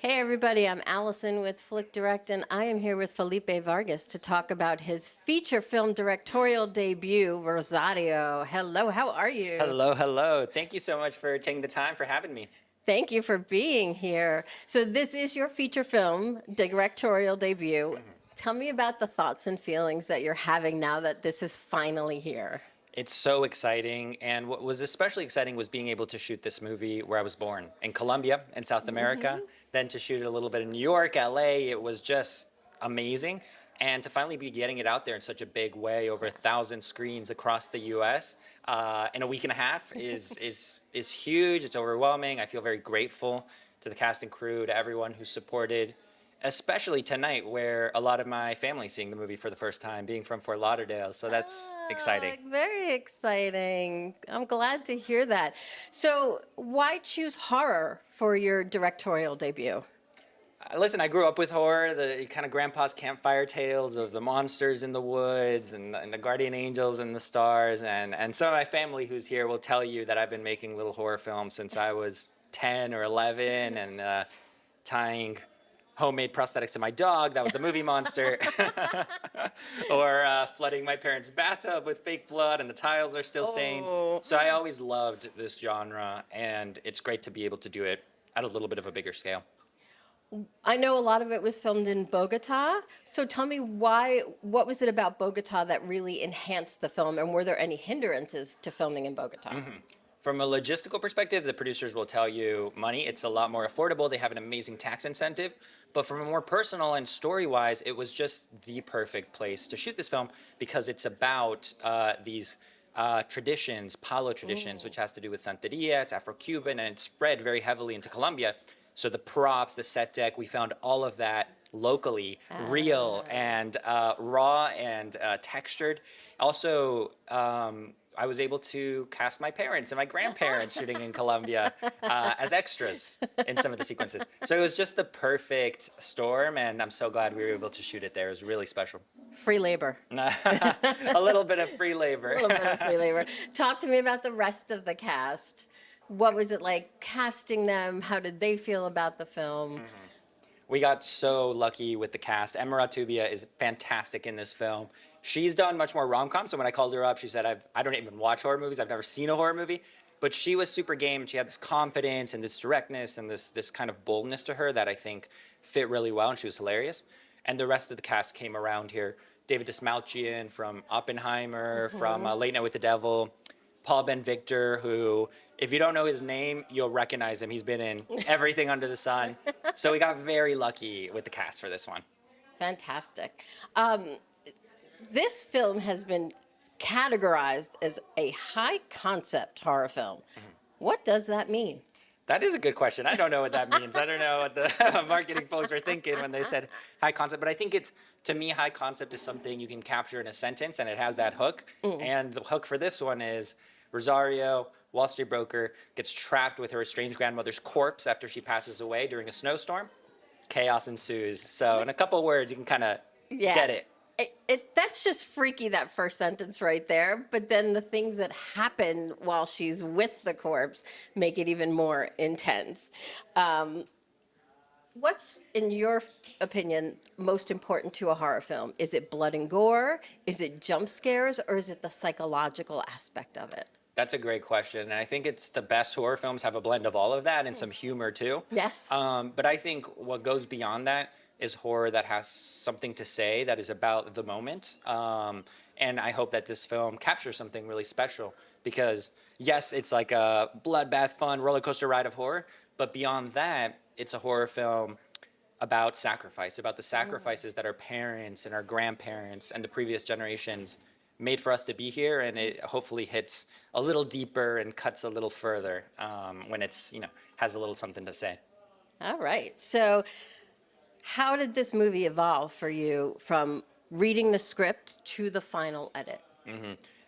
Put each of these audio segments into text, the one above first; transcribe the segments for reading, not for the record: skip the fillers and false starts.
Hey everybody, I'm Allison with FlickDirect, and I am here with Felipe Vargas to talk about his feature film directorial debut, Rosario. Hello, how are you? Hello, hello. Thank you so much for taking the time for having me. Thank you for being here. So this is your feature film directorial debut. Tell me about the thoughts and feelings that you're having now that this is finally here. It's so exciting, and what was especially exciting was being able to shoot this movie where I was born, in Colombia, in South America, then to shoot it a little bit in New York, LA. It was just amazing. And to finally be getting it out there in such a big way, over 1,000 screens across the U.S. In a week and a half is huge. It's overwhelming. I feel very grateful to the cast and crew, to everyone who supported, especially tonight, where a lot of my family's seeing the movie for the first time, being from Fort Lauderdale. So that's exciting. Very exciting. I'm glad to hear that. So why choose horror for your directorial debut? Listen, I grew up with horror, the kind of grandpa's campfire tales of the monsters in the woods and the guardian angels and the stars. And some of my family who's here will tell you that I've been making little horror films since I was 10 or 11 and tying homemade prosthetics to my dog. That was the movie monster. Or flooding my parents' bathtub with fake blood and the tiles are still stained. Oh. So I always loved this genre, and it's great to be able to do it at a little bit of a bigger scale. I know a lot of it was filmed in Bogota. So tell me what was it about Bogota that really enhanced the film, and were there any hindrances to filming in Bogota? From a logistical perspective, the producers will tell you money. It's a lot more affordable. They have an amazing tax incentive. But from a more personal and story-wise, it was just the perfect place to shoot this film because it's about these traditions, palo traditions, which has to do with Santeria. It's Afro-Cuban, and it's spread very heavily into Colombia. So the props, the set deck, we found all of that locally, real and raw and textured. Also, I was able to cast my parents and my grandparents shooting in Colombia as extras in some of the sequences. So it was just the perfect storm, and I'm so glad we were able to shoot it there. It was really special. Free labor. A little bit of free labor. A little bit of free labor. Talk to me about the rest of the cast. What was it like casting them? How did they feel about the film? We got so lucky with the cast. Emma Atubia is fantastic in this film. She's done much more rom-coms, so when I called her up, she said, I don't even watch horror movies. I've never seen a horror movie. But she was super game. She had this confidence and this directness and this kind of boldness to her that I think fit really well, and she was hilarious. And the rest of the cast came around here. David Dismalchian from Oppenheimer, from Late Night with the Devil. Paul Ben Victor, who, if you don't know his name, you'll recognize him. He's been in everything under the sun. So we got very lucky with the cast for this one. Fantastic. This film has been categorized as a high concept horror film. What does that mean? That is a good question. I don't know what that means. I don't know what the marketing folks were thinking when they said high concept, but I think to me, high concept is something you can capture in a sentence, and it has that hook. And the hook for this one is Rosario, Wall Street broker, gets trapped with her estranged grandmother's corpse after she passes away during a snowstorm. Chaos ensues. So in a couple words, you can kind of get it. That's just freaky, that first sentence right there. But then the things that happen while she's with the corpse make it even more intense. What's, in your opinion, most important to a horror film? Is it blood and gore? Is it jump scares? Or is it the psychological aspect of it? That's a great question. And I think it's the best horror films have a blend of all of that and some humor too. Yes. But I think what goes beyond that is horror that has something to say, that is about the moment. And I hope that this film captures something really special because, yes, it's like a bloodbath, fun roller coaster ride of horror. But beyond that, it's a horror film about sacrifice, about the sacrifices that our parents and our grandparents and the previous generations made for us to be here, and it hopefully hits a little deeper and cuts a little further when it's, has a little something to say. All right. So how did this movie evolve for you from reading the script to the final edit?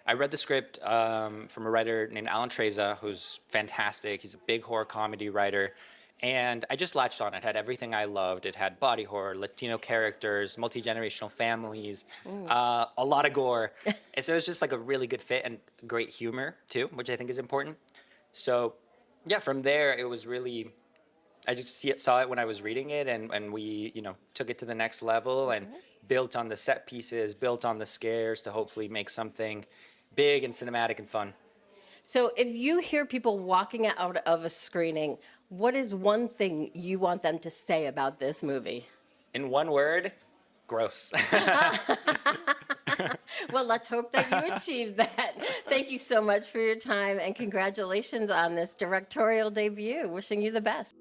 I read the script from a writer named Alan Treza, who's fantastic. He's a big horror comedy writer. And I just latched on. It had everything I loved. It had body horror, Latino characters, multi-generational families, a lot of gore. And so it was just like a really good fit and great humor too, which I think is important. So yeah, from there it was really saw it when I was reading it, and we, took it to the next level and built on the set pieces, built on the scares to hopefully make something big and cinematic and fun. So if you hear people walking out of a screening, what is one thing you want them to say about this movie? In one word, gross. Well, let's hope that you achieve that. Thank you so much for your time and congratulations on this directorial debut. Wishing you the best.